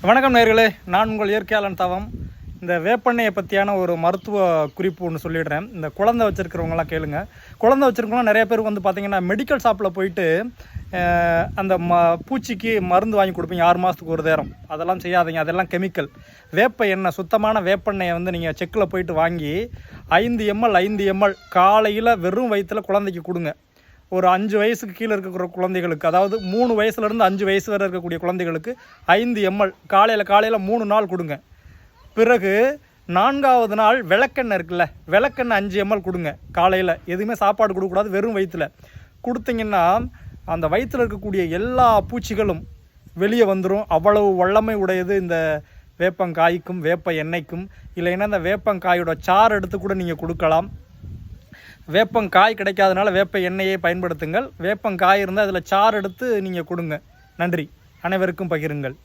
வணக்கம் நேயர்களே, நான் உங்கள் இயற்கையாளன் தவம். இந்த வேப்பெண்ணெயை பற்றியான ஒரு மருத்துவ குறிப்பு ஒன்று சொல்லிடுறேன். இந்த குழந்தை வச்சுருக்கிறவங்களாம் கேளுங்க. குழந்தை வச்சுருக்கவங்களாம் நிறைய பேருக்கு வந்து பார்த்திங்கன்னா மெடிக்கல் ஷாப்பில் போயிட்டு அந்த பூச்சிக்கு மருந்து வாங்கி கொடுப்பீங்க 6 மாதத்துக்கு ஒரு நேரம். அதெல்லாம் செய்யாதீங்க, அதெல்லாம் கெமிக்கல். வேப்ப எண்ணெய், சுத்தமான வேப்பெண்ணெயை வந்து நீங்கள் செக்கில் போயிட்டு வாங்கி 5 ml காலையில் வெறும் வயிற்றில் குழந்தைக்கு கொடுங்க. ஒரு 5 வயசுக்கு கீழே இருக்கிற குழந்தைகளுக்கு, அதாவது 3 வயசுலேருந்து 5 வயசு வரை இருக்கக்கூடிய குழந்தைகளுக்கு 5 ml காலையில் 3 நாள் கொடுங்க. பிறகு 4வது நாள் விளக்கெண்ணெய் இருக்குல்ல, விளக்கெண்ணெய் 5 ml கொடுங்க. காலையில் எதுவுமே சாப்பாடு கொடுக்கக்கூடாது, வெறும் வயிற்றில் கொடுத்தீங்கன்னா அந்த வயிற்றில் இருக்கக்கூடிய எல்லா பூச்சிகளும் வெளியே வந்துடும். அவ்வளவு வல்லமை உடையது இந்த வேப்பங்காய்க்கும் வேப்ப எண்ணெய்க்கும். இல்லைன்னா இந்த வேப்பங்காயோட சாறு எடுத்து கூட நீங்கள் கொடுக்கலாம். வேப்பங்காய் கிடைக்காதனால வேப்ப எண்ணெயை பயன்படுத்துங்கள். வேப்பங்காய் இருந்தால் அதில் சாறு எடுத்து நீங்கள் கொடுங்க. நன்றி. அனைவருக்கும் பகிருங்கள்.